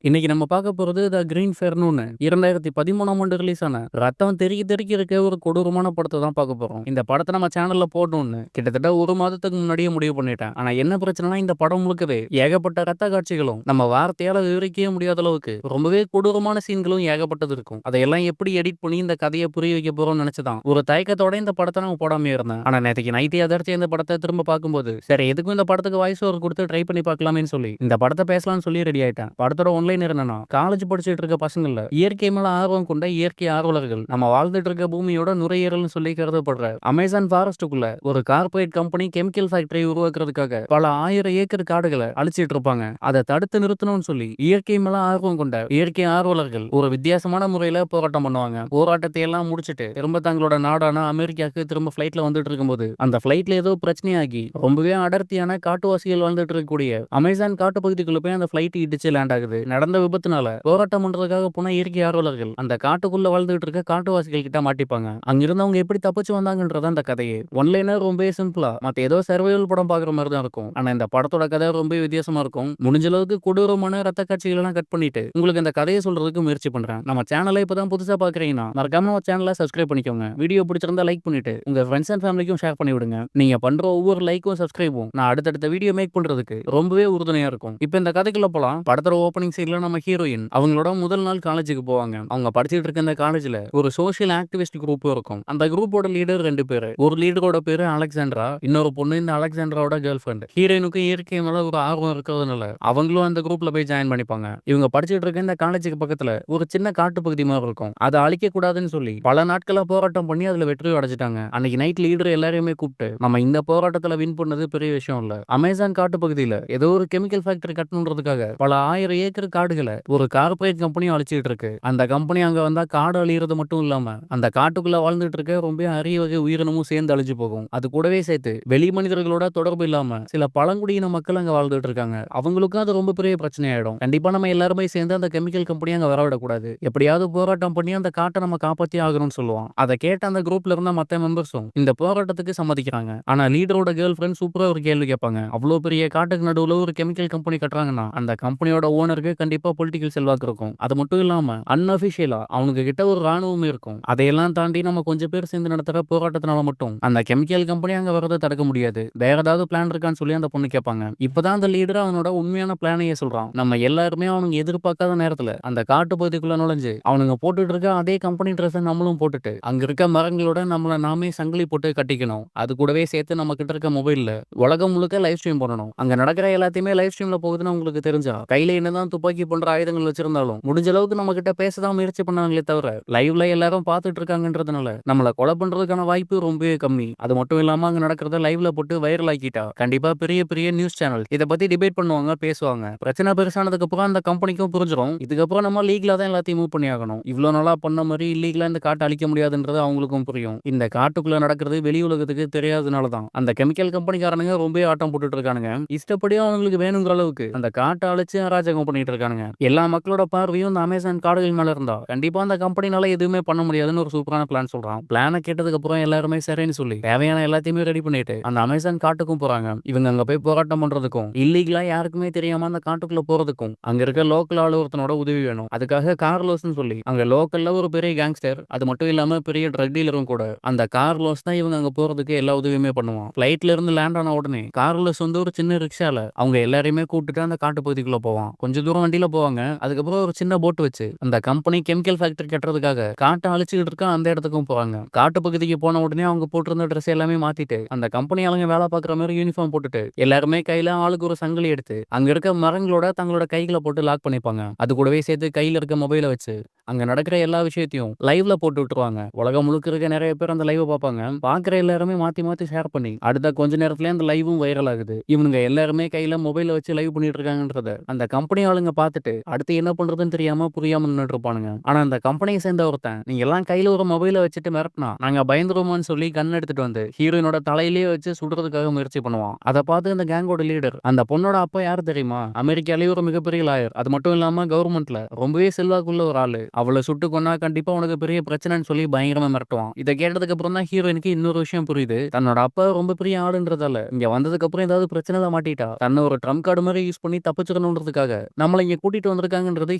இன்னைக்கு நம்ம பார்க்க போறது த கிரீன் ஃபேர்னு ஒண்ணு 2013ஆம் ஆண்டு ரிலீஸ் ஆன ரத்தம் தெறிக்க தெறிக்க இருக்க ஒரு கொடூரமான படத்தை தான் பார்க்க போறோம். இந்த படத்தை நம்ம சேனல்ல போடணும்னு கிட்டத்தட்ட ஒரு மாதத்துக்கு முன்னாடியே முடிவு பண்ணிட்டேன். ஆனா என்ன பிரச்சனைனா இந்த படம் முழுக்கவே ஏகப்பட்ட ரத்த காட்சிகளும் நம்ம வார்த்தையால விவரிக்கவே முடியாத அளவுக்கு ரொம்பவே கொடூரமான சீன்களும் ஏகப்பட்டது இருக்கும். அதையெல்லாம் எப்படி எடிட் பண்ணி இந்த கதையை புரிய வைக்க போறோம்னு நினைச்சுதான் ஒரு தயக்கத்தோட இந்த படத்தை நான் போடாம இருந்தேன். ஆனா நேற்றுக்கு நைட்டே எதாச்சும் இந்த படத்தை திரும்ப பார்க்கும்போது சரி எதுக்கும் இந்த படத்துக்கு வாய்ஸ் ஓவர் கொடுத்து ட்ரை பண்ணி பார்க்கலாமேன்னு சொல்லி இந்த படத்தை பேசலாம்னு சொல்லி ரெடி ஆயிட்டேன். படத்தோட ஒன்லைன் என்னன்னா, காலேஜ் படிச்சுட்டு இருக்க பசங்கள்ல இயற்கை மேல ஆர்வம் கொண்ட இயற்கை ஆர்வலர்கள் நம்ம வாழ்ந்துட்டு இருக்க பூமியோட நுரையீரல்னு சொல்லி கருதப்படுற அமேசான் ஃபாரஸ்டுக்குள்ள ஒரு கார்ப்பரேட் கம்பெனி கெமிக்கல் ஃபேக்டரி உருவாக்குறதுக்காக பல 1000 ஏக்கர் காடுகளை அழிச்சிட்டு இருப்பாங்க. அதை தடுத்து நிறுத்தணும்னு சொல்லி இயற்கை மேல ஆர்வம் கொண்ட இயற்கை ஆர்வலர்கள் ஒரு வித்தியாசமான முறையில போராட்டம் பண்ணுவாங்க. போராட்டத்தை எல்லாம் முடிச்சிட்டு திரும்ப தங்களோட நாடான அமெரிக்காவுக்கு திரும்ப ஃபிளைட்ல வந்துட்டு இருக்கும்போது அந்த ஃபிளைட்ல ஏதோ பிரச்சனையாகி ரொம்பவே அடர்த்தியான காட்டுவாசிகள் வாழ்ந்துட்டு இருக்கக்கூடிய அமேசான் காட்டு பகுதிக்குள்ள போய் அந்த ஃபிளைட் இடிச்சு லேண்ட் ஆகுது. நடந்த விபத்துனால போராட்டம் பண்றதுக்காக போன இயற்கை ஆர்வலர்கள் அந்த காட்டுக்குள்ள வாழ்ந்துட்டு இருக்க காட்டுவாசிகள் கிட்ட மாட்டிப்பாங்க. அங்கிருந்து அவங்க எப்படி தப்பிச்சு வந்தாங்கன்றத அந்த கதையே ஒன்லைனர் ரொம்பவே சிம்பிளா மத்த ஏதோ சர்வைவல் படம் பாக்குற மாதிரி தான் இருக்கும். ஆனா இந்த படத்தோட கதை ரொம்ப வித்தியாசமா இருக்கும். முடிஞ்ச அளவுக்கு கொடூரமான ரத்த காட்சிகள் எல்லாம் கட் பண்ணிட்டு உங்களுக்கு இந்த கதையை சொல்றதுக்கு முயற்சி பண்றேன். நம்ம சேனலை இப்பதான் புதுசா பாக்குறீங்கன்னா மறக்காம நம்ம சேனலை சப்ஸ்கிரைப் பண்ணிக்கோங்க. வீடியோ பிடிச்சிருந்தா லைக் பண்ணிட்டு உங்க ஃப்ரெண்ட்ஸ் அண்ட் ஃபேமிலிக்கும் ஷேர் பண்ணி விடுங்க. நீங்க பண்ற ஒவ்வொரு லைக்கும் சப்ஸ்கிரைபும் நான் அடுத்தடுத்த வீடியோ மேக் பண்றதுக்கு ரொம்பவே உறுதுணையா இருக்கும். இப்போ இந்த கதைக்குள்ள போலாம். படத்தோட ஓப்பனிங் சீன்ல நம்ம ஹீரோயின் அவங்களோட முதல் நாள் காலேஜுக்கு போவாங்க. அவங்க படிச்சிட்டு இருக்க இந்த காலேஜ்ல ஒரு சோஷியல் ஆக்டிவிஸ்ட் குரூப் இருக்கும். அந்த குரூப்போட லீடர் 2 பேரு. ஒரு லீடரோட பேரு அலெக்சாண்ட்ரா, இன்னொரு பொண்ணு இந்த அலெக்சாண்ட்ராவோட கேர்ள் ஃப்ரெண்ட். ஹீரோயினுக்கு இயற்கை மேல ஒரு ஆர்வம் இருக்கிறதுனால அவங்களும் அந்த குரூப்ல போய் ஜாயின் பண்ணிப்பாங்க. இவங்க படிச்சிட்டு இருக்க இந்த காலேஜுக்கு பக்கத்துல ஒரு சின்ன காட்டு பகுதி மாதிரி இருக்கும். அதை அழிக்க கூடாதுன்னு சொல்லி பல நாட்களா போராட்டம் பண்ணி அதுல வெற்றி அடைஞ்சிட்டாங்க. அன்னைக்கு நைட் லீடர் எல்லாரையுமே கூப்பிட்டு நம்ம இந்த போராட்டத்துல வின் பண்ணது பெரிய விஷயம் இல்ல. அமேசான் காட்டு பகுதியில ஏதோ ஒரு கெமிக்கல் ஃபேக்டரி கட்டணுன்றதுக்காக பல 1000 ஏக்கர் காடுகளை ஒரு கார்பரேட் கம்பெனி அழிச்சிட்டு இருக்கு. அந்த கம்பெனி அங்க வந்தா காடு அழியறது மட்டும் இல்லாம அந்த காட்டுக்குள்ள வாழ்ந்துட்டு இருக்க ரொம்ப அரிய வகை உயிரினமும் சேர்ந்து அழிஞ்சு போகும். அது கூடவே சேர்த்து வெளி மனிதர்களோட தொடர்பு இல்லாம சில பழங்குடியின மக்கள் அங்க வாழ்ந்துட்டு இருக்காங்க. அவங்களுக்கும் அது ரொம்ப பெரிய பிரச்சனை ஆயிடும். கண்டிப்பா நம்ம எல்லாருமே சேர்ந்து அந்த கெமிக்கல் கம்பெனி அங்க வரவிடக்கூடாது. எப்படியாவது போராட்டம் பண்ணி அந்த காட்டை நம்ம காப்பாத்தி ஆகணும்னு சொல்லுவான். அதை கேட்ட அந்த குரூப்ல இருந்த மத்த மெம்பர்ஸும் இந்த போராட்டத்துக்கு சம்மதிக்கிறாங்க. ஆனா லீடரோட கேர்ள் ஃப்ரெண்ட் சூப்பரா ஒரு கேள்வி கேட்பாங்க. அவ்வளவு பெரிய காட்டுக்கு நடுவுல ஒரு கெமிக்கல் கம்பெனி கட்டுறாங்கன்னா அந்த கம்பெனியோட ஓனருக்கு கண்டிப்பா பொலிட்டிக்கல் செல்வாக்கு இருக்கும். அது மட்டும் இல்லாம அன்அபிஷியலா அவங்க கிட்ட ஒரு ராணுவம் இருக்கும். அதையெல்லாம் தாண்டி நம்ம கொஞ்சம் பேர் சேர்ந்து நடத்துற போராட்டத்தினால மட்டும் அந்த கெமிக்கல் கம்பெனி அங்க வரதை தடுக்க முடியாது. வேற ஏதாவது பிளான் இருக்கான்னு சொல்லி அந்த பொண்ணு கேட்பாங்க. இப்பதான் அந்த லீடர் அவனோட உண்மையான பிளானையே சொல்றான். நம்ம எல்லாருமே அவனுங்க எதிர்பார்க்காத நேரத்துல அந்த காட்டு பகுதிக்குள்ள நுழைஞ்சு அவனுங்க போட்டுட்டு இருக்க அதே கம்பெனி ட்ரெஸ் நம்மளும் போட்டுட்டு அங்க இருக்க மரங்களோட நம்மள நாமே சங்கிலி போட்டு கட்டிக்கணும். அது கூடவே சேர்த்து நம்ம கிட்ட இருக்க மொபைல்ல உலகம் முழுக்க லைவ் ஸ்ட்ரீம் பண்ணணும். அங்க நடக்கிற எல்லாத்தையுமே லைவ் ஸ்ட்ரீம்ல போகுதுன்னு உங்களுக்கு தெரிஞ்சா கையில என்னதான் துப்பாக்கி போன்ற ஆயுதங்கள் வச்சிருந்தாலும் முடிஞ்ச அளவுக்கு நம்ம கிட்ட பேசதான் முயற்சி பண்ணாங்களே தவிர லைவ்ல எல்லாரும் பார்த்துட்டு இருக்காங்கன்றதுனால நம்மள கொலை பண்றதுக்கான வாய்ப்பு ரொம்பவே கம்மி. அது மட்டும் இல்லாம அங்க நடக்கிறத லைவ்ல போட்டு வைரல் ஆக்கிட்டா கண்டிப்பா பெரிய பெரிய நியூஸ் சேனல் இதை பத்தி டிபேட் பண்ணுவாங்க, பேசுவாங்க. பிரச்சனை பெருசானதுக்கு அப்புறம் அந்த கம்பெனிக்கும் புரிஞ்சிடும் இதுக்கப்புறம் நம்ம லீகலா தான் எல்லாத்தையும் மூவ் பண்ணி ஆகணும். இவ்வளவு நாளா பண்ண மாதிரி இல்லீகலா இந்த காட்டை அழிக்க முடியாதுன்றது அவங்களுக்கும் புரியும். இந்த காட்டுக்குள்ள நடக்கிறது வெளி உலகத்துக்கு தெரியாதனாலதான் அந்த கெமிக்கல் கம்பெனிக்காரனுங்க ரொம்ப ஆட்டம் போட்டுட்டு இருக்கானுங்க. இஷ்டப்படியும் அவங்களுக்கு வேணுங்கிற அளவுக்கு அந்த காட்டை அழிச்சு அராஜகம் பண்ணிட்டு இருக்கானுங்க. எல்லா மக்களோட பார்வையும் இந்த அமேசான் காடுகள் மேல இருந்தா கண்டிப்பா அந்த கம்பெனினால எதுவுமே பண்ண முடியாதுன்னு ஒரு சூப்பரான பிளான் சொல்றான். பிளானை கேட்டதுக்கு அப்புறம் எல்லாருமே சரின்னு சொல்லி தேவையான எல்லாத்தையுமே ரெடி பண்ணிட்டு அந்த அமேசான் காட்டுக்கும் போறாங்க. இவங்க அங்க போய் போராட்டம் பண்றதுக்கும் இல்லீகலா யாருக்குமே தெரியாம அந்த காட்டுக்குள்ள போறதுக்கும் அங்க இருக்க லோக்கல் ஆளு ஒருத்தனோட உதவி வேணும். அதுக்காக கார்லோஸ்னு சொல்லி அங்க லோக்கல்ல ஒரு பெரிய கேங்ஸ்டர், அது மட்டும் இல்லாம பெரிய ட்ரக் டீலரும் கூட. அந்த கார்லோஸ் தான் இவங்க அங்க போறதுக்கு எல்லா உதவியுமே பண்ணுவான். பிளைட்ல இருந்து லேண்ட் ஆன உடனே கார்லோஸ் வந்து ஒரு சின்ன ரிக்ஷால அவங்க எல்லாரையுமே கூப்பிட்டுட்டு அந்த காட்டு பகுதிக்குள்ள போவான். கொஞ்ச தூரம் வண்டியில போவாங்க. அதுக்கப்புறம் ஒரு சின்ன போட் வச்சு அந்த கம்பெனி கெமிக்கல் ஃபேக்டரி கட்டுறதுக்காக காட்டை அழிச்சுக்கிட்டு இருக்க அந்த இடத்துக்கும் போவாங்க. காட்டு பகுதிக்கு போன உடனே அவங்க போட்டிருந்த ட்ரெஸ் எல்லாமே மாத்திட்டு அந்த கம்பெனி ஆளுங்க வேலை பார்க்குற மாதிரி யூனிஃபார்ம் போட்டுட்டு எல்லாருமே கையில ஆளுக்கு ஒரு சங்கிலி எடுத்து அங்க இருக்க மரங்களோட தங்களோட கைகளை போட்டு லாக் பண்ணிப்பாங்க. அது கூடவே சேர்த்து கையில இருக்க மொபைலை வச்சு அங்க நடக்கிற எல்லா விஷயத்தையும் லைவ்ல போட்டு விட்டுருவாங்க. உலகம் முழுக்க இருக்க நிறைய பேர் அந்த லைவ் பார்ப்பாங்க. பாக்குற எல்லாருமே மாத்தி மாத்தி ஷேர் பண்ணி அடுத்த கொஞ்ச நேரத்துல அந்த லைவும் வைரல் ஆகுது. இவனுங்க எல்லாருமே கையில மொபைல வச்சு லைவ் பண்ணிட்டு இருக்காங்கன்றத அந்த கம்பெனி ஆளுங்க பார்த்துட்டு அடுத்து என்ன பண்றதுன்னு தெரியாம புரியாம நின்னுட்டு இருப்பானுங்க. ஆனா அந்த கம்பெனியை சேர்ந்த ஒருத்தன் நீங்க எல்லாம் கையில ஒரு மொபைலை வச்சுட்டு மிரட்டினா நாங்க பயந்துருவோம்னு சொல்லி கன் எடுத்துட்டு வந்து ஹீரோயினோட தலையிலேயே வச்சு சுடுறதுக்காக முயற்சி பண்ணுவான். அதை பார்த்து இந்த கேங்கோட லீடர் அந்த பொண்ணோட அப்பா யாரு தெரியுமா? அமெரிக்காலேயே ஒரு மிகப்பெரிய லாயர். அது மட்டும் இல்லாம கவர்மெண்ட்ல ரொம்பவே செல்வாக்குள்ள ஒரு ஆளு. அவளை சுட்டு கொன்னா கண்டிப்பா உனக்கு பெரிய பிரச்சனைன்னு சொல்லி பயங்கரமா மிரட்டுவான். இதை கேட்டதுக்கு அப்புறம் தான் ஹீரோயினுக்கு இன்னொரு விஷயம் புரியுது. தன்னோட அப்பா ரொம்ப பெரிய ஆளுன்றதால இங்க வந்ததுக்கு அப்புறம் ஏதாவது பிரச்சனை மாட்டிட்டா தன்னை ஒரு ட்ரம் கார்டு மாதிரி யூஸ் பண்ணி தப்பிச்சிடணுன்றதுக்காக நம்மள இங்க கூட்டிட்டு வந்திருக்காங்கன்றது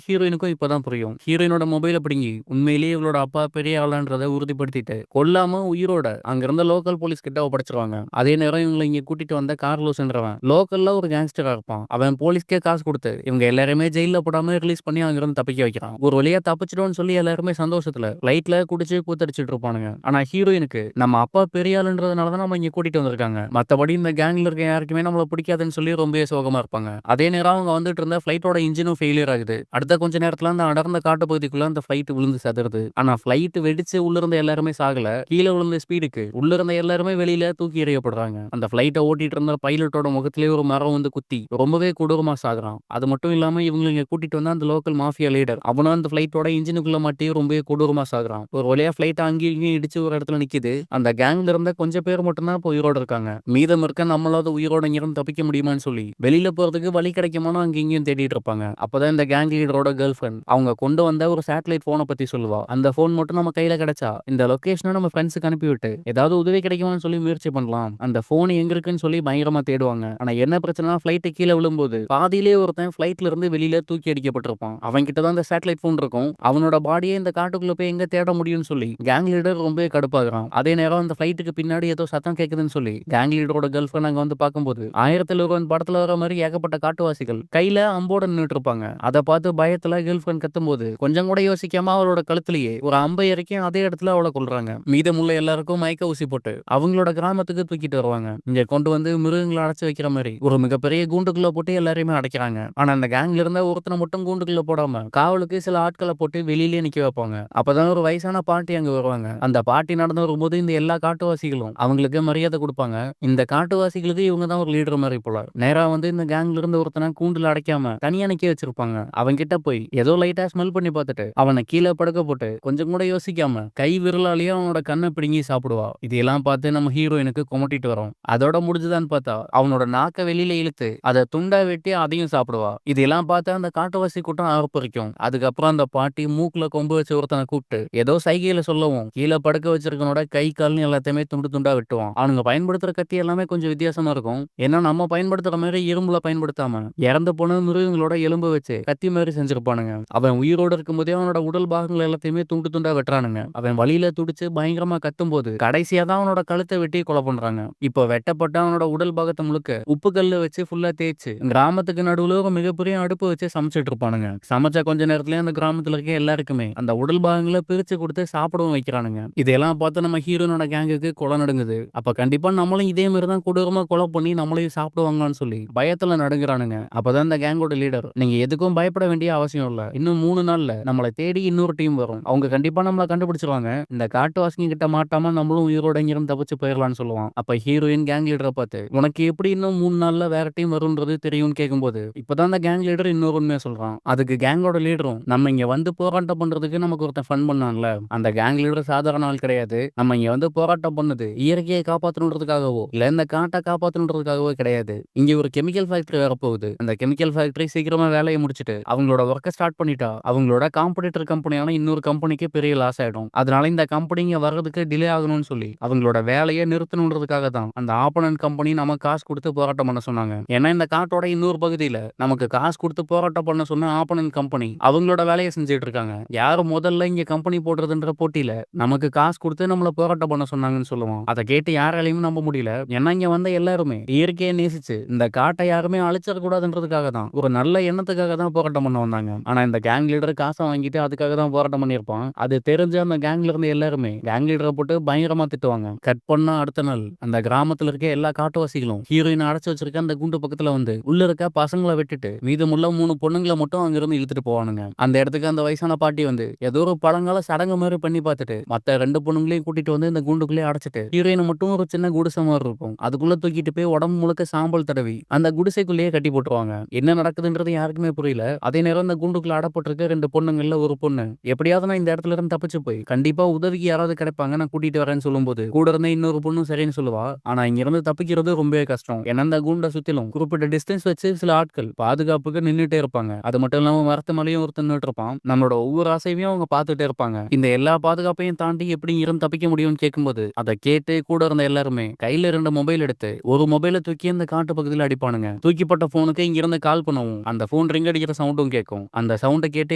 ஹீரோயினுக்கும் இப்பதான் புரியும். ஹீரோயினோட மொபைல பிடுங்கி உண்மையிலேயே இவளோட அப்பா பெரிய ஆளான்றத உறுதிப்படுத்திட்டு கொல்லாம உயிரோட அங்க இருந்த லோக்கல் போலீஸ் கிட்ட ஒப்படைச்சிருவாங்க. அதே நேரம் இவங்களை இங்க கூட்டிட்டு வந்த கார்லோஸ்ன்றவன் லோக்கல்ல ஒரு கேங்ஸ்டரா இருப்பான். அவன் போலீஸ்க்கே காசு கொடுத்து இவங்க எல்லாருமே ஜெயில போடாம ரிலீஸ் பண்ணி அங்க இருந்து தப்பிக்க வைக்கிறான். ஒரு வழியா தப்பிச்சிட்டோம்னு சொல்லி எல்லாருமே சந்தோஷத்துல லைட்ல குடிச்சு கூத்தடிச்சிட்டு இருப்பானுங்க. ஆனா ஹீரோயினுக்கு நம்ம அப்பா பெரிய ஆளுன்றதுனாலதான் நம்ம இங்க கூட்டிட்டு வந்திருக்காங்க. மத்தபடி இந்த கேங்ல இருக்க யாருக்குமே நம்மள பிடிக்காதுன்னு சொல்லி ரொம்ப சோகமா இருப்பாங்க. அதே நேரம் அவங்க வந்துட்டு இருந்த ஃபிளைட்டோட இன்ஜினும் ஃபெயிலியர் ஆகுது. அடுத்த கொஞ்ச நேரத்துல அந்த அடர்ந்த காட்டு பகுதிக்குள்ள அந்த ஃபிளைட் விழுந்து சதுருது. ஆனா ஃபிளைட் வெடிச்சு உள்ள இருந்த எல்லாருமே சாகல. கீழே விழுந்த ஸ்பீடுக்கு உள்ள இருந்த எல்லாருமே வெளியில தூக்கி எறியப்படுறாங்க. அந்த ஃபிளைட்டை ஓட்டிட்டு இருந்த பைலட்டோட முகத்திலே ஒரு மரம் வந்து குத்தி ரொம்பவே கொடூரமா சாகுறான். அது மட்டும் இல்லாம இவங்க இங்க கூட்டிட்டு வந்த அந்த லோக்கல் மாஃபியா லீடர் அவனும் அந்த ஃபிளைட்டோட இன்ஜினுக்குள்ள மாட்டி ரொம்பவே கொடூரமா சாகுறான். ஒரு வழியா ஃபிளைட் அங்கேயும் இங்கேயும் இடிச்சு ஒரு இடத்துல நிக்குது. அந்த கேங்ல இருந்த கொஞ்சம் பேர் மட்டும்தான் இப்போ உயிரோட இருக்காங்க. மீதம் இருக்க நம்மளாவது உயிரோட இங்கிருந்து தப்பிக்க முடியுமான்னு சொல்லி வெளியில போறதுக்கு வழி கிடைக்குமானு அங்க இங்கேயும் தேடிட்டு இருப்பாங்க. அப்பதான் இந்த கேங் லீடரோட கேர்ள் ஃபிரெண்ட் அவங்க கொண்டு வந்த ஒரு சேட்டலைட் போனை பத்தி சொல்லுவா. அந்த போன் மட்டும் நம்ம கையில கிடைச்சா இந்த லொகேஷனை நம்ம ஃப்ரெண்ட்ஸுக்கு அனுப்பிவிட்டு ஏதாவது உதவி கிடைக்குமான்னு சொல்லி முயற்சி பண்ணலாம். அந்த போன் எங்க இருக்குன்னு சொல்லி பயங்கரமா தேடுவாங்க. ஆனா என்ன பிரச்சனை, ஃபிளைட் கீழே விழும்போது பாதியிலே ஒருத்தன் ஃபிளைட்ல இருந்து வெளியில தூக்கி அடிக்கப்பட்டிருப்பான். அவன் கிட்ட தான் இந்த சேட்டலைட் போன் இருக்கும். அவனோட பாடியை இந்த காட்டுக்குள்ள போய் எங்க தேட முடியும்னு சொல்லி கேங் லீடர் ரொம்ப கடுப்பாகிறான். அதே நேரம் அந்த ஃபிளைட்டுக்கு பின்னாடி ஏதோ சத்தம் கேக்குதுன்னு சொல்லி கேங் லீடரோட கேர்ள் ஃபிரெண்ட் அங்க வந்து பார்க்கும்போது 1001 படத்துல வர மாதிரி ஏகப்பட்ட காட்டுவாசிகள் கையில அம்போட நின்னுட்டு இருப்பாங்க. அதை பார்த்து பயத்துல கேர்ள் ஃபிரெண்ட் கத்தும்போது கொஞ்சம் கூட யோசிக்காம அவளோட கழுத்துலயே ஒரு அம்பை இறக்கும் அதே இடத்துல அவளை கொல்றாங்க. மீதமுள்ள எல்லாருக்கும் மயக்க ஊசி போட்டு அவங்களோட கிராமத்துக்கு தூக்கிட்டு வருவாங்க. இங்க கொண்டு வந்து மிருகங்களை அடைச்சு வைக்கிற மாதிரி ஒரு மிகப்பெரிய கூண்டுக்குள்ள போட்டு எல்லாரையுமே அடைக்கிறாங்க. ஆனா அந்த கேங்ல இருந்த ஒருத்தனை மட்டும் கூண்டுக்குள்ள போடாம காவலுக்கு சில ஆட்களை போட்டு வெளியிலேயே நிக்க வைப்பாங்க. அப்பதான் ஒரு வயசான பாட்டி அங்க வருவாங்க. அந்த பாட்டி நடந்து வரும்போது இந்த எல்லா காட்டுவாசிகளும் அவங்களுக்கு மரியாதை கொடுப்பாங்க. இந்த காட்டுவாசிகளுக்கு இவங்க தான் ஒரு லீடர் மாதிரி போல. நேரா வந்து இந்த கேங்ல இருந்து ஒருத்தனை கூண்டுல அடைக்காம தனியா நிக்க வச்சிருப்பாங்க. அவங்க கிட்ட போய் ஏதோ லைட்டா ஸ்மெல் பண்ணி பார்த்துட்டு அவனை கீழே படுக்க போட்டு கொஞ்சம் கூட யோசிக்காம கை விரலாலேயே அவனோட கண்ணை பிடுங்கி சாப்பிடுவா. இதெல்லாம் பார்த்து நம்ம ஹீரோயினுக்கு கொமட்டிட்டு வரும். அதோட முடிஞ்சுதான்னு பார்த்தா அவனோட நாக்க வெளியில இழுத்து அதை துண்டா வெட்டி அதையும் சாப்பிடுவா. இதெல்லாம் பார்த்து அந்த காட்டுவாசி கூட்டம் ஆர்ப்பரிக்கும். அதுக்கப்புறம் அந்த பாட்டி மூக்குல கொம்பு வச்சு ஒருத்தனை கூப்பிட்டு ஏதோ சைகையில சொல்லவும் கீழே படுக்க வச்சிருக்கனோட கை கால்னு எல்லாத்தையுமே துண்டு துண்டா வெட்டுவான். அவனுங்க பயன்படுத்துற கத்தி எல்லாமே கொஞ்சம் வித்தியாசமா இருக்கும். ஏன்னா நம்ம பயன்படுத்துற மாதிரி இரும்புல பயன்படுத்தாம இறந்து போன மிருகங்களோட எலும்பு வச்சு கத்தி மாதிரி செஞ்சிருப்பானுங்க. அவன் உயிரோடு இருக்கும்போதே அவனோட உடல் பாகங்கள் எல்லாத்தையுமே துண்டு துண்டா வெட்டுறானுங்க. அவன் வழியில துடிச்சு பயங்கரமா கத்தும் போது கடைசியா தான் அவனோட கழுத்தை வெட்டி கொலை பண்றாங்க. இப்போ வெட்டப்பட்ட அவனோட உடல் பாகத்தை முழுக்க உப்பு கல்ல வச்சு ஃபுல்லா தேய்ச்சு கிராமத்துக்கு நடுவுல ஒரு மிகப்பெரிய அடுப்பு வச்சு சமைச்சிட்டு இருப்பானுங்க. சமைச்ச கொஞ்ச நேரத்துல அந்த கிராமத்துல இருக்க எல்லாருக்குமே அந்த உடல் பாகங்களை பிரிச்சு கொடுத்து சாப்பிடவும் வைக்கிறானுங்க. இதெல்லாம் பார்த்து நம்ம ஹீரோனோட கேங்குக்கு கொலை நடுங்குது. அப்ப கண்டிப்பா நம்மளும் இதே மாதிரி தான் கொடூரமா கொலை பண்ணி நம்மளையும் சாப்பிடுவாங்கன்னு சொல்லி பயத்துல நடுங்குறானுங்க. அப்பதான் இந்த கேங்கோட லீடர், நீங்க எதுக்கும் பயப்பட வேண்டிய அவசியம் இல்ல. இன்னும் 3 நாள்ல நம்மளை தேடி இன்னொரு டீம் வரும். அவங்க கண்டிப்பா நம்மளை கண்டுபிடிச்சிருவாங்க. இந்த காட்டுவாசிங்க கிட்ட மாட்டாம நம்மளும் உயிரோட இங்கிருந்து தப்பிச்சு போயிடலாம்னு சொல்லுவான். அப்ப ஹீரோயின் கேங் லீடரை பார்த்து உனக்கு எப்படி இன்னும் 3 நாள்ல வேற டீம் வரும்ன்றது தெரியும்னு கேட்கும்போது இப்பதான் அந்த கேங் லீடர் இன்னொரு உண்மையை சொல்றான். அதுக்கு கேங்கோட லீடரும், நம்ம இங்க வந்து போராட்டம் பண்றதுக்கு நமக்கு ஒருத்தன் ஃபன் பண்ணான்ல, அந்த கேங் லீடர் சாதாரண ஆள் கிடையாது. நம்ம இங்க வந்து போராட்டம் பண்ணது இயற்கையை காப்பாற்றணுன்றதுக்காகவோ இல்ல இந்த காட்டை காப்பாற்றணுன்றதுக்காகவோ கிடையாது. இங்க ஒரு கெமிக்கல் ஃபேக்டரி வரப்போகுது. அந்த கெமிக்கல் ஃபேக்டரி சீக்கிரமா வேலையை முடிச்சுட்டு அவங்களோட ஒர்க்கை ஸ்டார்ட் பண்ணிட்டா அவங்களோட காம்படிட்டர் கம்பெனியான இன்னொரு கம்பெனிக்கு பெரிய லாஸ் ஆயிடும். அதனால இந்த கம்பெனி இங்க வர்றதுக்கு டிலே ஆகணும்னு சொல்லி அவங்களோட வேலையை நிறுத்தணுன்றதுக்காக தான் அந்த ஆப்போனன்ட் கம்பெனி நம்ம காசு கொடுத்து போராட்டம் பண்ண சொன்னாங்க. ஏன்னா இந்த காட்டோட இன்னொரு பகுதியில நமக்கு காசு கொடுத்து போராட்டம் பண்ண சொன்ன ஆப்போனன்ட் கம்பெனி அவங்களோட வேலையை செஞ்சுட்டு இருக்காங்க. யாரும் முதல்ல இங்க கம்பெனி போடுறதுன்ற போட்டியில நமக்கு காசு கொடுத்து நம்மள போராட்டம் பண்ண சொன்னாங்கன்னு சொல்லுவோம். அதை கேட்டு யாராலையும் நம்ப முடியல. ஏன்னா இங்க வந்த எல்லாருமே இயற்கையை நேசிச்சு இந்த காட்டை யாருமே அழிச்சிடக்கூடாதுன்றதுக்காக தான், ஒரு நல்ல எண்ணத்துக்காக தான் போராட்டம் பண்ண வந்தாங்க. ஆனா இந்த கேங் லீடர் காசை வாங்கிட்டு அதுக்காக தான் போராட்டம் பண்ணியிருப்பான். அது தெரிஞ்ச அந்த கேங்ல இருந்து எல்லாருமே கேங் லீடரை போட்டு பயங்கரமா திட்டுவாங்க. கட் பண்ணா அடுத்த நாள் அந்த கிராமத்துல இருக்க எல்லா காட்டுவாசிகளும் ஹீரோயின் அடைச்சு வச்சிருக்க அந்த குண்டு பக்கத்துல வந்து உள்ள இருக்க பசங்களை விட்டுட்டு மீதமுள்ள 3 பொண்ணுங்களை மட்டும் அங்க இருந்து இழுத்துட்டு போவானுங்க. அந்த இடத்துக்கு அந்த வயசான பாட்டி வந்து ஏதோ ஒரு பழங்கால சடங்கு மாதிரி பண்ணி பார்த்துட்டு மத்த 2 பொண்ணுங்களையும் கூட்டிட்டு வந்து இந்த குண்டுக்குள்ளே அடைச்சிட்டு ஹீரோயினை மட்டும் ஒரு சின்ன குடிசை மாதிரி இருக்கும் அதுக்குள்ள தூக்கிட்டு போய் உடம்பு முழுக்க சாம்பல் தடவி அந்த குடிசைக்குள்ளேயே கட்டி போட்டுருவாங்க. என்ன நடக்குதுன்றது யாருக்குமே புரியல. அதே நேரம் இந்த குண்டுக்குள்ள அடப்பட்டிருக்க 2 பொண்ணுங்கள்ல ஒரு பொண்ணு எப்படியாவது நான் இந்த இடத்துல இருந்து தப்பிச்சு போய் கண்டிப்பா உதவிக்கு யாராவது கிடைப்பாங்க நான் கூட்டிட்டு வரேன்னு சொல்லும்போது கூட இருந்த இன்னொரு பொண்ணும் சரின்னு சொல்லுவா. ஆனா இங்க இருந்து தப்பிக்கிறது ரொம்பவே கஷ்டம். ஏன்னா இந்த குண்டை சுத்திலும் குறிப்பிட்ட டிஸ்டன்ஸ் வச்சு சில ஆட்கள் பாதுகாப்புக்கு நின்னுட்டே இருப்பாங்க. அது மட்டும் இல்லாம மரத்து மேலேயும் ஒருத்தர் நின்னுட்டு இருப்பான். நம்மளோட ஒவ்வொரு ஆசையும் அவங்க பார்த்துட்டே இருப்பாங்க. இந்த எல்லா பாதுகாப்பையும் தாண்டி எப்படி இருந்து தப்பிக்க முடியும்னு கேட்கும்போது அதை கேட்டு கூட இருந்த எல்லாருமே கையில 2 மொபைல் எடுத்து ஒரு மொபைலை தூக்கி அந்த காட்டு பகுதியில் அடிப்பானுங்க. தூக்கிப்பட்ட போனுக்கு இங்க இருந்து கால் பண்ணவும் அந்த போன் ஃபோன் ரிங் அடிக்கிற சவுண்டும் கேட்கும். அந்த சவுண்ட கேட்டு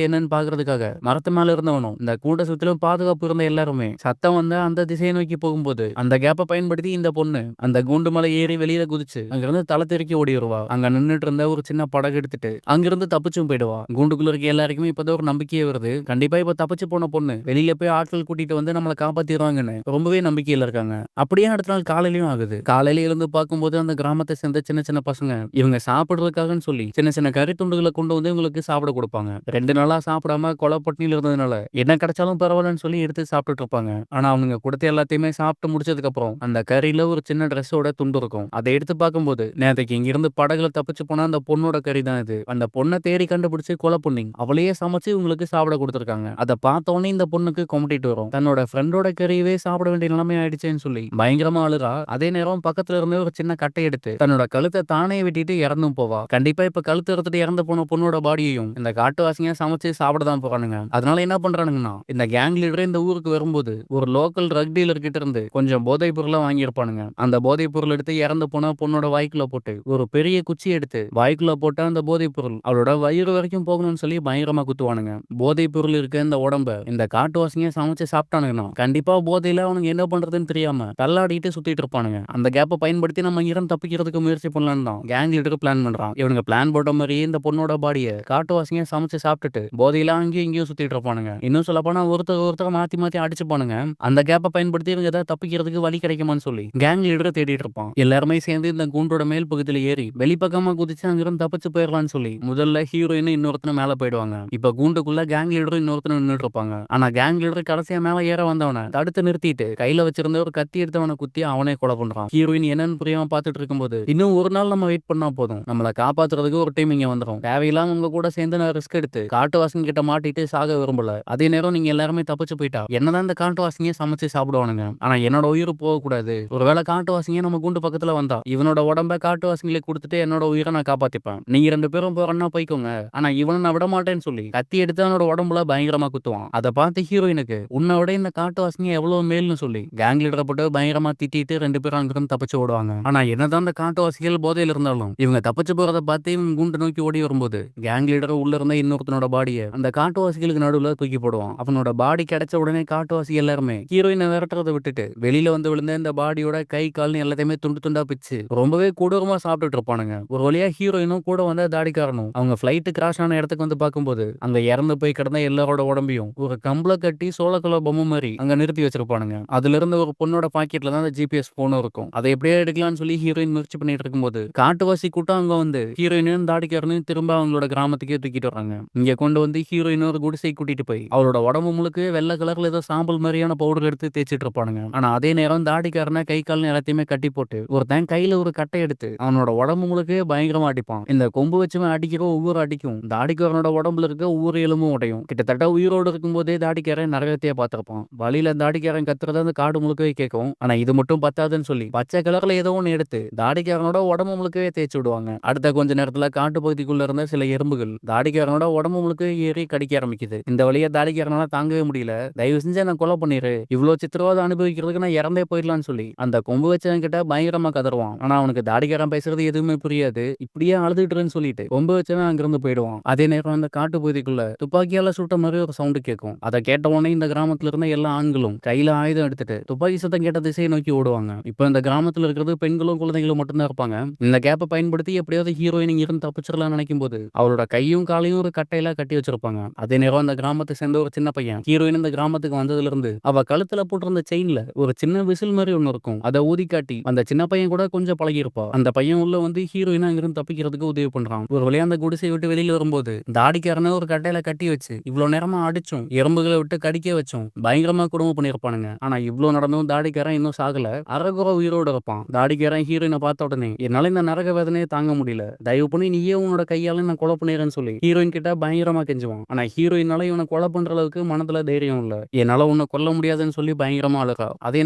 என்னன்னு பார்க்கறதுக்காக மரத்து மேல இருந்தவனும் இந்த கூண்ட சுத்திலும் பாதுகாப்பு இருந்த எல்லாருமே சத்தம் வந்தா அந்த திசையை நோக்கி போகும்போது அந்த கேப்ப பயன்படுத்தி இந்த பொண்ணு அந்த கூண்டு மேல ஏறி வெளியில குதிச்சு அங்கிருந்து தலை தெறிக்கி ஓடி வருவா. அங்க நின்னுட்டு இருந்த ஒரு சின்ன படகு எடுத்துட்டு அங்கிருந்து தப்பிச்சும் போயிடுவா. கூண்டுக்குள்ள இருக்க எல்லாருக்குமே இப்பதான் ஒரு நம்பிக்கையே வருது. கண்டிப்பா இப்ப தப்பிச்சு போன பொண்ணு வெளியில போய் ஆட்கள் கூட்டிட்டு வந்து நம்மளை காப்பாத்திடுவாங்கன்னு ரொம்பவே நம்பிக்கையில இருக்காங்க. அப்படியே அடுத்த நாள் காலையிலயும் ஆகுது. காலையில எழுந்து பார்க்கும்போது அந்த கிராமத்தை சேர்ந்த சின்ன சின்ன பசங்க இவங்க சாப்பிடுறதுக்காகன்னு சொல்லி சின்ன சின்ன கறி துண்டுகளை கொண்டு வந்து இவங்களுக்கு சாப்பிட கொடுப்பாங்க. 2 நாளா சாப்பிடாம கொலை பட்டினியில இருந்ததுனால என்ன கிடைச்சாலும் பரவாயில்லன்னு சொல்லி எடுத்து சாப்பிட்டுட்டு இருப்பாங்க. ஆனா அவங்க கொடுத்த எல்லாத்தையுமே சாப்பிட்டு முடிச்சதுக்கு அப்புறம் அந்த கறியில ஒரு சின்ன ட்ரெஸ்ஸோட துண்டு இருக்கும். அதை எடுத்து பார்க்கும்போது நேற்றுக்கு இங்கிருந்து படகுல தப்பிச்சு போனா அந்த பொண்ணோட கறி தான் இது. அந்த பொண்ணை தேடி கண்டுபிடிச்சு கொலை பண்ணி அவளையே சமைச்சு இவங்களுக்கு சாப்பிட கொடுத்துருக்காங்க. அதை பார்த்த உடனே இந்த பொண்ணுக்கு கொமட்டிட்டு வரும். தன்னோட ஃப்ரெண்டோட கறியவே சாப்பிட வேண்டிய நிலைமை ஆயிடுச்சேன்னு சொல்லி பயங்கரமா அழுறா. அதே நேரம் பக்கத்துல இருந்து ஒரு சின்ன கட்டை எடுத்து தன்னோட கழுத்தை தானே வெட்டிட்டு இறந்தும் போவா. கண்டிப்பா இப்ப கழுத்து எடுத்துட்டு இறந்து போன பொண்ணோட பாடியையும் இந்த காட்டுவாசிங்க சமைச்சு சாப்பிட தான் போறானுங்க. அதனால என்ன பண்றானுங்கன்னா இந்த கேங் லீடர் இந்த ஊருக்கு வரும்போது ஒரு லோக்கல் ட்ரக் டீலர் கிட்ட இருந்து கொஞ்சம் போதைப் பொருளை வாங்கியிருப்பானுங்க. அந்த போதைப் பொருள் எடுத்து இறந்து போன பொண்ணோட வாய்க்குள்ள போட்டு ஒரு பெரிய குச்சி எடுத்து வாய்க்குள்ள போட்ட அந்த போதைப் பொருள் அவளோட வயிறு வரைக்கும் போகணும்னு சொல்லி பயங்கரமா குத்துவானுங்க. போதைப் பொருள் இருக்க இந்த உடம்ப இந்த காட்டுவாசிங்க சமைச்சு சாப்பிட்டானுங்கன்னா கண்டிப்பா போதையில அவனுக்கு என்ன பண்றதுன்னு தெரியாம தள்ளாடிட்டு சுத்திட்டு இருப்பானுங்க. அந்த கேப்பை பயன்படுத்தி நம்ம இருந்து தப்பிக்கிறதுக்கு முயற்சி பண்ணலான்னு தான் கேங் லீடர் பிளான் பண்றான். இவனுங்க பிளான் போட்ட மாதிரி இந்த பொண்ணோட பாடியை காட்டுவாசிங்க சமைச்சு சாப்பிட்டுட்டு போதையில அங்கேயும் இங்கேயும் சுத்திட்டு இருப்பானுங்க. இன்னும் சொல்ல போனா ஒருத்தர் மாத்தி மாத்தி அடிச்சுப்பானுங்க. அந்த கேப்பை பயன்படுத்தி இவங்க ஏதாவது தப்பிக்கிறதுக்கு வழி கிடைக்குமான்னு சொல்லி கேங் லீடரை தேடிட்டு இருப்பான். எல்லாருமே சேர்ந்து இந்த கூண்டோட மேல் பகுதியில ஏறி வெளிப்பக்கமா குதிச்சு அங்கிருந்து தப்பிச்சு போயிடலாம்னு சொல்லி முதல்ல ஹீரோயின் இன்னொருத்தன மேல போயிடுவாங்க. இப்ப கூண்டுக்குள்ள கேங் லீடரும் இன்னொருத்தன நின்னுட்டு இருப்பாங்க. ஆனா கேங் லீடர் கடைசியா மேல ஏற வந்தவன தடுத்து நிறுத்திட்டு கையில வச்சிருந்த ஒரு கத்தி எடுத்தவனை குத்தி அவனே கொலை பண்றான். ஹீரோயின் என்னன்னு புரியாம பாத்துட்டு இருக்கும்போது இன்னும் ஒரு நாள் நம்ம வெயிட் பண்ணா போதும், நம்மளை காப்பாத்துறதுக்கு ஒரு டீம் இங்க வந்துடும். தேவையில்லாம உங்க கூட சேர்ந்து நான் ரிஸ்க் எடுத்து காட்டுவாசிங்க கிட்ட மாட்டிட்டு சாக விரும்பல. அதே நேரம் நீங்க எல்லாருமே தப்பிச்சு போயிட்டா என்னதான் இந்த காட்டுவாசிங்க சமைச்சு சாப்பிடுவானுங்க. ஆனா என்னோட உயிர் போக கூடாது. ஒருவேளை காட்டுவாசிங்க நம்ம கூண்டு பக்கத்துல வந்தா இவனோட உடம்ப காட்டுவாசிங்களுக்கு கொடுத்துட்டு என்னோட உயிரை நான் காப்பாத்திப்பேன். நீங்க 2 பேரும் போறன்னா போய்க்கோங்க, ஆனா இவனை நான் விட மாட்டேன்னு சொல்லி கத்தி எடுத்து அவனோட உடம்புல பயங்கரமா குத்துவான். அதை பார்த்து ஹீரோயினுக்கு உன்னை விட இந்த காட்டுவாசிங்க எவ்வளவு மேல்னு சொல்லி கேங் லீடரை போட்டு பயங்கரமா திட்டிட்டு 2 பேரும் அங்கிருந்து தப்பிச்சு ஓடுவாங்க. ஆனா என்னதான் அந்த காட்டுவாசிகள் போதையில இருந்தாலும் இவங்க தப்பிச்சு போறதை பார்த்து இவங்க கூண்டு நோக்கி ஓடி வரும்போது கேங் லீடர் உள்ள இருந்த இன்னொருத்தனோட பாடியை அந்த காட்டுவாசிகளுக்கு நடுவுல தூக்கி போடுவான். அவனோட பாடி கிடைச்ச உடனே காட்டுவாசி எல்லாருமே ஹீரோயினை விரட்டுறதை விட்டுட்டு வெளியில வந்து விழுந்த இந்த பாடியோட கை கால்னு எல்லாத்தையுமே துண்டு துண்டா பிச்சு ரொம்பவே கொடூரமா சாப்பிட்டுட்டு இருப்பானுங்க. ஒரு வழியா ஹீரோயினும் கூட வந்த தாடிக்காரனும் அவங்க பிளைட் கிராஷ் ஆன இடத்துக்கு வந்து பார்க்கும்போது அங்க இறந்து போய் கிடந்த எல்லாரோட உடம்பையும் ஒரு கம்பள கட்டி சோளக்கலர் பொம்மை மாதிரி அங்க நிறுத்தி வச்சிருப்பானுங்க. அதுல இருந்த ஒரு பொண்ணோட பாக்கெட்ல தான் அந்த ஜிபிஎஸ் போனும் இருக்கும். அதை எப்படியே எடுக்கலாம்னு சொல்லி ஹீரோயின் முயற்சி பண்ணிட்டு இருக்கும்போது காட்டுவாசி கூட்டம் அங்க வந்து ஹீரோயினும் தாடிக்காரனையும் திரும்ப அவங்களோட கிராமத்துக்கே தூக்கிட்டு வராங்க. இங்க கொண்டு வந்து ஹீரோயின் ஒரு குடிசை கூட்டிட்டு போய் அவளோட உடம்பு முழுக்க வெள்ளை கலர்ல ஏதோ சாம்பல் மாதிரியான பவுடர் எடுத்து தேய்ச்சிட்டு இருப்பானுங்க. ஆனா அதே நேரம் தாடிக்காரனை கை கால் எல்லாத்தையுமே கட்டி போட்டு ஒருத்தன் கையில ஒரு கட்டை எடுத்து அவனோட உடம்பு முழுக்க பயங்கரமா அடிப்பான். இந்த கொம்பு வச்சுமே அடிக்கிற ஒவ்வொரு அடிக்கும் தாடிக்காரனோட உடம்புல இருக்க ஒவ்வொரு எலும்பும் உடையும். கிட்டத்தட்ட உயிரோடு இருக்கும் போதே தாடிக்காரன் நரகத்தையே பார்த்திருப்பான். வழியில தாடிக்காரன் கத்துறத அந்த காடு முழுக்கவே கேட்கும். ஆனா இது மட்டும் பத்தாதுன்னு சொல்லி பச்சை கலர்ல ஏதோ ஒண்ணு எடுத்து தாடிக்காரனோட உடம்பு முழுக்கவே தேய்ச்சி விடுவாங்க. அடுத்த கொஞ்ச நேரத்துல காட்டு பகுதிக்குள்ள இருந்த சில எறும்புகள் தாடிக்காரனோட உடம்பு முழுக்க ஏறி கடிக்க ஆரம்பிக்குது. இந்த வழியா தாடிக்காரனால தாங்கவே முடியல. தயவு செஞ்சு நான் கொலை பண்ணிரு, இவ்வளவு சித்திரவதை அனுபவிக்கிறதுக்கு நான் இறந்தே போயிடலாம்னு சொல்லி அந்த கொம்பு வச்சவன் கிட்ட பயங்கரமா கதறுவான். ஆனா அவனுக்கு தாடிக்காரன் பேசுறது எதுவுமே புரியாது. இப்படியே அழுதுட்டுன்னு சொல்லிட்டு கொம்பு வச்சவன் அங்கிருந்து போயிடுவான். அதே நேரம் அந்த காட்டு பகுதிக்குள்ள துப்பாக்கியால சுட்ட மாதிரி ஒரு சவுண்டு கேட்கும். அதை கேட்ட உடனே இந்த கிராமத்துல இருந்த எல்லா ஆண்களும் கையில ஆயுதம் எடுத்துட்டு துப்பாக்கி சத்தம் கேட்ட திசையை நோக்கி ஓடுவாங்க. இப்ப இந்த கிராமத்துல இருக்கிறது பெண்களும் குழந்தைகளும் மட்டும்தான் இருப்பாங்க. இந்த கேப்பை பயன்படுத்தி எப்படியாவது ஹீரோயின் இருந்து தப்பிச்சிடலாம் நினைக்கும் போது அவளோட கையும் காலையும் ஒரு கட்டையில கட்டி வச்சிருப்பாங்க. அதே நேரம் அந்த கிராமத்தை சேர்ந்த ஒரு சின்ன பையன் ஹீரோயின் இந்த கிராமத்துக்கு வந்ததுல இருந்து அவ கழுத்துல போட்டிருந்த செயின்ல ஒரு சின்ன விசில் மாதிரி ஒண்ணு இருக்கும். அதை ஊதி காட்டி அந்த சின்ன பையன் கூட கொஞ்சம் பழகி இருப்பா. அந்த பையன் உள்ள வந்து ஹீரோயினா அங்கிருந்து தப்பிக்கிறதுக்கு உதவி பண்றான். ஒரு வழியா அந்த குடிசை விட்டு வெளியில வரும்போது தாடிக்காரனை ஒரு கட்டையில கட்டி வச்சு இவ்வளவு நேரமா அடிச்சும் எறும்புகளை விட்டு கடிக்க வச்சும் பயங்கரமா குடும்பம் பண்ணிருப்பானுங்க. ஆனா இவ்வளவு நடந்தும் தாடிக்காரன் இன்னும் சாகல, அரைகுறை உயிரோட இருப்பான். தாடிக்காரன் ஹீரோயினை பார்த்த உடனே என்னால இந்த நரக வேதனையை தாங்க முடியல, தயவு பண்ணி நீயே உன்னோட கையால நான் கொலை பண்ணிடுறேன்னு சொல்லி ஹீரோயின் கிட்ட பயங்கரமா கெஞ்சுவான். ஆனா ஹீரோயினால இவனை கொலை பண்ற அளவுக்கு மனதுல தைரியம் இல்ல. என்னால உன்னை கொல்ல முடியாதுன்னு சொல்லி பயங்கரமா அழுகா. அதே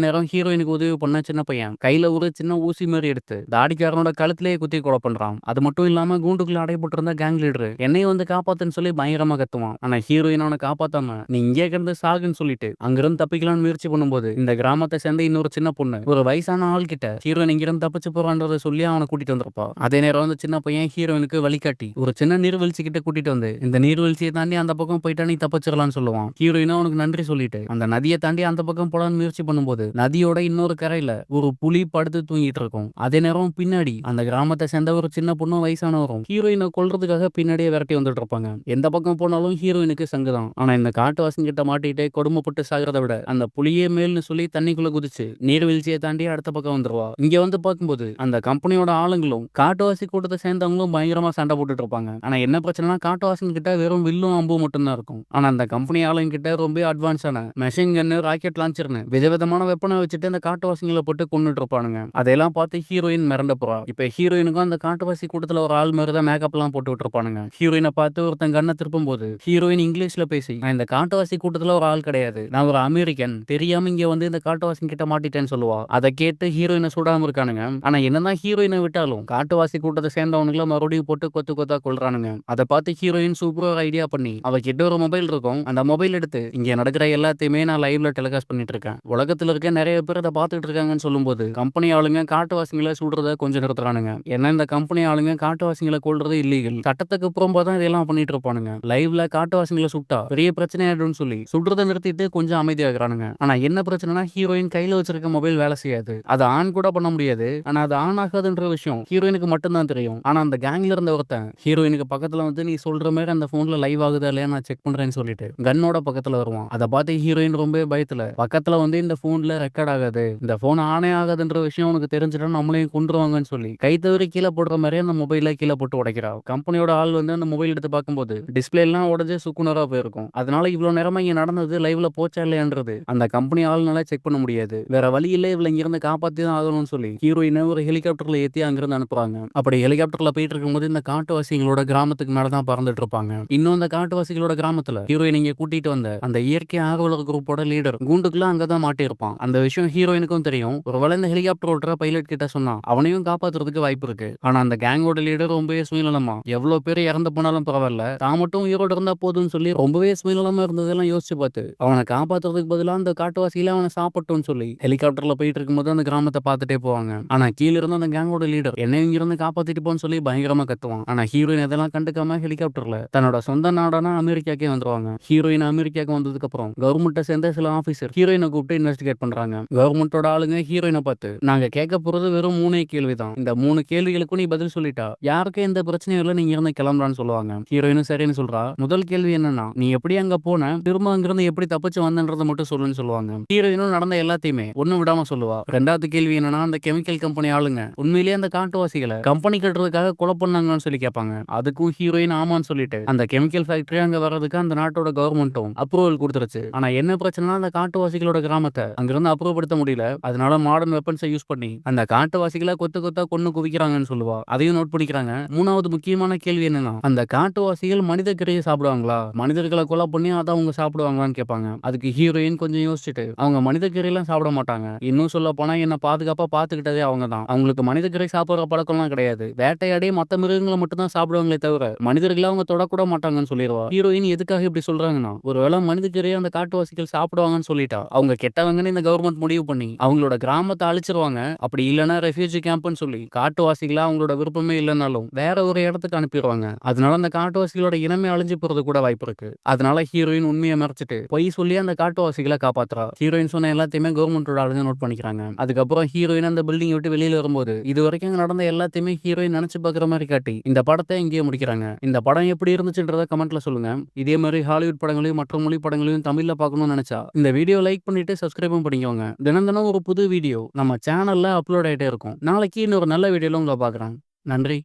நேரம் ஹீரோயினுக்கு உதவி பண்ண சின்ன பையன் கையில ஒரு சின்ன ஊசி மாதிரி எடுத்து தாடிக்காரனோட கழுத்திலேயே குத்தி கொலை பண்றான். அது மட்டும் இல்லாம கூண்டுக்குள்ள அடைபட்டிருந்த கேங் லீடர் என்னையும் வந்து காப்பாத்துன்னு சொல்லி பயங்கரமா கத்துவான். ஆனா ஹீரோயின் அவனை காப்பாத்தாம நீ இங்கே கிடந்து சாகுன்னு சொல்லிட்டு அங்கிருந்து தப்பிக்கலாம்னு முயற்சி பண்ணும்போது இந்த கிராமத்தை சேர்ந்த இன்னொரு சின்ன பொண்ணு ஒரு வயசான ஆள் கிட்ட ஹீரோயின் இங்கிருந்து தப்பிச்சு போறான்றத சொல்லி அவனை கூட்டிட்டு வந்திருப்பா. அதே நேரம் வந்து சின்ன பையன் ஹீரோயினுக்கு வழிகாட்டி காட்டி ஒரு சின்ன நீர்வீழ்ச்சி கிட்ட கூட்டிட்டு வந்து இந்த நீர்வீழ்ச்சியை தாண்டி அந்த பக்கம் போயிட்டா நீ தப்பிச்சிடலாம்னு சொல்லுவான். ஹீரோயினும் அவனுக்கு நன்றி சொல்லிட்டு அந்த நதியை தாண்டி அந்த பக்கம் போலான்னு முயற்சி பண்ணும்போது நதியோட இன்னொரு கரையில ஒரு புலி படுத்து தூங்கிட்டு இருக்கும். அதே நேரம் பின்னாடி அந்த கிராமத்தை சேர்ந்த ஒரு சின்ன பொண்ணும் வயசானவரும் ஹீரோயினை கொல்றதுக்காக பின்னாடியே விரட்டி வந்துட்டு இருப்பாங்க. எந்த பக்கம் போனாலும் ஹீரோயினுக்கு சங்குதான். ஆனா இந்த காட்டுவாசிங்க கிட்ட மாட்டிட்டு கொடுமைப்பட்டு சாகிறத விட அந்த புலியே மேல்னு சொல்லி தண்ணிக்குள்ள குதிச்சு நீர்வீழ்ச்சியை தாண்டி அடுத்த பக்கம் வந்துருவா. இங்க வந்து பார்க்கும்போது அந்த கம்பெனியோட ஆளுங்களும் காட்டுவாசி கூட்டத்தை சேர்ந்தவங்களும் பயங்கரமா சண்டை போட்டுட்டு இருப்பாங்க. ஆனா என்ன பிரச்சனைனா காட்டுவாசிங்க கிட்ட வெறும் வில்லும் அம்பும் மட்டும்தான் இருக்கும். ஆனா அந்த கம்பெனி ஆளுங்க கிட்ட ரொம்ப அட்வான்ஸான மெஷின் கன்னு, ராக்கெட் லான்ச்சர்னு விதவிதமான வெப்பனை வச்சுட்டு அந்த காட்டுவாசிங்களை போட்டு கொண்டுட்டு இருப்பானுங்க. அதெல்லாம் பார்த்து ஹீரோயின் மிரண்ட போறா. இப்ப ஹீரோயினுக்கும் அந்த காட்டுவாசி கூட்டத்துல ஒரு ஆள் மாதிரி தான் மேக்கப் எல்லாம் போட்டு விட்டுருப்பானுங்க. ஹீரோயினை பார்த்து ஒருத்தன் கண்ணை திருப்பும் போது ஹீரோயின் இங்கிலீஷ்ல பேசி, நான் இந்த காட்டுவாசி கூட்டத்துல ஒரு ஆள் கிடையாது, நான் ஒரு அமெரிக்கன், தெரியாம இங்க வந்து இந்த காட்டுவாசி கிட்ட மாட்டிட்டேன்னு சொல்லுவா. அதை கேட்டு ஹீரோயினை சுடாம இருக்கானுங்க. ஆனா என்னதான் ஹீரோயினை விட்டாலும் காட்டுவாசி கூட்டத்தை சேர்ந்தவனுங்களை மறுபடியும் போட்டு கொத்து கொத்தா கொள்றானுங்க. அதை பார்த்து ஹீரோயின் சூப்பரா ஒரு ஐடியா பண்ணி அவ கிட்ட ஒரு மொபைல் இருக்கும், அந்த மொபைல் எடுத்து இங்க நடக்கிற எல்லாத்தையுமே நான் லைவ்ல டெலிகாஸ்ட் பண்ணிட்டு இருக்கேன், உலகத்துல இருக்க நிறைய பேர் அதை பார்த்துட்டு இருக்காங்கன்னு சொல்லும்போது கம்பெனி ஆளுங்க காட்டுவாசிகளை சுடுறத கொஞ்சம் நிறுத்துறானுங்க. ஏன்னா இந்த கம்பெனி ஆளுங்க காட்டுவாசிகளை கொள்றது இல்லீகல், சட்டத்துக்கு புறம்பா தான் இதெல்லாம் பண்ணிட்டு இருப்பானுங்க. லைவ்ல காட்டுவாசிகளை சுட்டா பெரிய பிரச்சனை ஆயிடும்னு சொல்லி சுடுறதை நிறுத்திட்டு கொஞ்சம் அமைதியாகிறானுங்க. ஆனா என்ன பிரச்சனைனா ஹீரோயின் கையில வச்சிருக்க மொபைல் வேலை செய்யாது, அதை ஆன் கூட பண்ண முடியாது. ஆனா அது ஆன் ஆகாதுன்ற விஷயம் ஹீரோயினுக்கு மட்டும்தான் தெரியும். ஆனா அந்த கேங்ல இருந்த ஒருத்தன் ஹீரோயினுக்கு பக்கத்துல வந்து நீ சொல்ற மாதிரி அந்த போன்ல லைவ் ஆகுதா இல்லையா நான் செக் பண்றேன்னு சொல்லிட்டு கன்னோட பக்கத்துல வருவான். அதை பார்த்து ஹீரோயின் ரொம்ப பயத்துல பக்கத்துல வந்து இந்த போன்ல ரெக்கார்ட் ஆகாது, இந்த போன் ஆனே ஆகாதுன்ற விஷயம் உனக்கு தெரிஞ்சிட்டா நம்மளையும் கொண்டுருவாங்கன்னு சொல்லி கை தவறி கீழே போடுற மாதிரி அந்த மொபைல கீழே போட்டு உடைக்கிறா. கம்பெனியோட ஆள் வந்து அந்த மொபைல் எடுத்து பார்க்கும்போது டிஸ்பிளே எல்லாம் உடஞ்சு சுக்குனரா போயிருக்கும். அதனால இவ்வளவு நேரமா இங்க நடந்தது லைவ்ல போச்சா இல்லையான்றது அந்த கம்பெனி ஆளுனால செக் பண்ண முடியாது. வேற வழி இல்ல, இவளை இங்க இருந்து காப்பாத்தி தான் ஆகணும்னு சொல்லி ஹீரோயினை ஒரு ஹெலிகாப்டர்ல ஏத்தி அங்கிருந்து அனுப்புறாங்க. அப்படி ஹெலிகாப்டர்ல போயிட்டு இருக்கும்போது இந்த காட்டுவாசிகளோட கிராமத்துக்கு மேலதான் பறந்துட்டு இருப்பாங்க. இன்னும் அந்த காட்டுவாசிகளோட கிராமத்துல ஹீரோயின் இங்க கூட்டிட்டு வந்த அந்த இயற்கை ஆர்வலர் குரூப்போட லீடர் கூண்டுக்குள்ள அங்கதான் மாட்டிருப்பான். அந்த விஷயம் ஹீரோயினுக்கும் தெரியும். ஒருவேளை இந்த ஹெலிகாப்டர் ஓட்டுற பைலட் கிட்ட சொன்னா அவனையும் காப்பாத்துறதுக்கு வாய்ப்பு இருக்கு. ஆனா அந்த கேங்கோட லீடர் ரொம்பவே சுயநலமா எவ்வளவு பேர் இறந்து போனாலும் பரவாயில்ல, தான் மட்டும் உயிரோடு இருந்தா போதும்னு சொல்லி ரொம்பவே சுயநலமா இருந்ததெல்லாம் யோசிச்சு பார்த்து அவனை காப்பாத்துறதுக்கு பதிலா அந்த காட்டுவாசியில அவனை சாப்பிட்டோம்னு சொல்லி ஹெலிகாப்டர்ல போயிட்டு இருக்கும்போது அந்த கிராமத்தை பார்த்துட்டே போவாங்க. ஆனா கீழ இருந்து அந்த கேங்கோட லீடர் என்ன இங்க இருந்து காப்பாத்திட்டு போன்னு சொல்லி பயங்கரமா கத்துவான். ஆனா ஹீரோயின் இதெல்லாம் கண்டுக்காம ஹெலிகாப்டர்ல தன்னோட சொந்த நாடான அமெரிக்காக்கே வந்துருவாங்க. ஹீரோயின் அமெரிக்காக்கு வந்ததுக்கு அப்புறம் கவர்மெண்ட்டை சேர்ந்த சில ஆபீசர் ஹீரோயினை கூப்பிட்டு இன்வெஸ்டிகேட் பண்றாங்க. கவர்மெண்டோட ஆளுங்க ஹீரோயினை பார்த்து, நாங்க கேட்க போறது வெறும் 3 கேள்விதான், இந்த 3 கேள்விகளுக்கும் நீ பதில் சொல்லிட்டா யாருக்கும் எந்த பிரச்சனையும் இல்லை, நீங்க இருந்து கிளம்பலான்னு சொல்லுவாங்க. ஹீரோயினும் சரின்னு சொல்றா. முதல் கேள்வி என்னன்னா, நீ எப்படி அங்க போன, திரும்ப அங்கிருந்து எப்படி தப்பிச்சு வந்தன்றதை மட்டும் சொல்லுன்னு சொல்லுவாங்க. ஹீரோயினும் நடந்த எல்லாத்தையுமே ஒண்ணும் விடாம சொல்லுவா. ரெண்டாவது கேள்வி என்னன்னா, அந்த கெமிக்கல் கம்பெனி ஆளுங்க உண்மையிலேயே அந்த காட்டுவாசிகளை கம்பெனி கட்டுறதுக்காக கொலை பண்ணாங்கன்னு சொல்லி கேட்பாங்க. அதுக்கும் ஹீரோயின் ஆமான்னு சொல்லிட்டு அந்த கெமிக்கல் ஃபேக்டரி அங்க வர்றதுக்கு அந்த நாட்டோட கவர்மெண்ட்டும் அப்ரூவல் கொடுத்துருச்சு. ஆனா என்ன பிரச்சனைனா அந்த காட்டுவாசிகளோட கிராமத்தை அங்கிருந்து அப்ரூவ் படுத்த முடியல. அதனால மாடர்ன் வெப்பன்ஸை யூஸ் பண்ணி அந்த காட்டுவாசிகளை கொத்து கொத்தா கொன்னு குவிக்கிறாங்கன்னு சொல்லுவா. அதையும் நோட் பண்ணிக்கிறாங்க. மூணாவது முக்கியமான கேள்வி என்னன்னா, அந்த காட்டுவாசிகள் மனித கறியை சாப்பிடுவாங்களா, மனிதர்களை கொலை பண்ணி அதை அவங்க சாப்பிடுவாங்களான்னு கேட்பாங்க. அதுக்கு ஹீரோயின் கொஞ்சம் யோசிச்சுட்டு, அவங்க மனித கறியெல்லாம் சாப்பிட மாட்டாங்க, இன்னும் சொல்ல போனா என்ன பாதுகாப்பா பாத்துக்கிட்டதே அவங்க தான், அவங்களுக்கு மனித கறி சாப்பிடுற பழக்கம்லாம் கிடையாது, வேட்டையாடி மத்த மிருகங்களை மட்டும் தான் சாப்பிடுவாங்களே தவிர மனிதர்களை அவங்க தொடக்கூட மாட்டாங்கன்னு சொல்லிடுவா. ஹீரோயின் எதுக்காக இப்படி சொல்றாங்கன்னா, ஒருவேளை மனித கறியை அந்த காட்டுவாசிகள் சாப்பிடுவாங்கன்னு சொல்லிட்டா அவங்க கெட்டவங்கன்னு இந்த கவர்மெண்ட் முடிவு பண்ணி அவங்களோட கிராமத்தை அழிச்சிருவாங்க. அப்படி இல்லைன்னா ரெஃப்யூஜி கேம்ப்னு சொல்லி காட்டுவாசிகளா அவங்களோட விருப்பமே இல்லைனாலும் வேற ஒரு இடத்துக்கு அனுப்பிடுவாங்க. அதனால அந்த காட்டுவாசிகளோட இனமே அழிஞ்சு போறது கூட வாய்ப்பு இருக்கு. அதனால ஹீரோயின் உண்மையை மறைச்சிட்டு பொய் சொல்லி அந்த காட்டுவாசிகளை காப்பாத்துறா. ஹீரோயின் சொன்ன எல்லாத்தையுமே கவர்மெண்டோட ஆளுங்க நோட் பண்ணிக்கிறாங்க. அதுக்கப்புறம் ஹீரோயின் அந்த பில்டிங் விட்டு வெளியில வரும்போது இது வரைக்கும் நடந்த எல்லாத்தையுமே ஹீரோயின் நினைச்சு பாக்குற மாதிரி காட்டி இந்த படத்தை இங்கேயே முடிக்கிறாங்க. இந்த படம் எப்படி இருந்துச்சுன்றத கமெண்ட்ல சொல்லுங்க. இதே மாதிரி ஹாலிவுட் படங்களையும் மற்ற மொழி படங்களையும் தமிழ்ல பார்க்கணும்னு நினைச்சா இந்த வீடியோ லைக் பண்ணிட்டு சப்ஸ்கிரைபும் பண்ணிக்கோங்க. தினம் தினம் ஒரு புது வீடியோ நம்ம சேனல்ல அப்லோட் ஆயிட்டே இருக்கும். நாளைக்கு இன்னொரு நல்ல வீடியோல உங்களை பார்க்குறேன். நன்றி.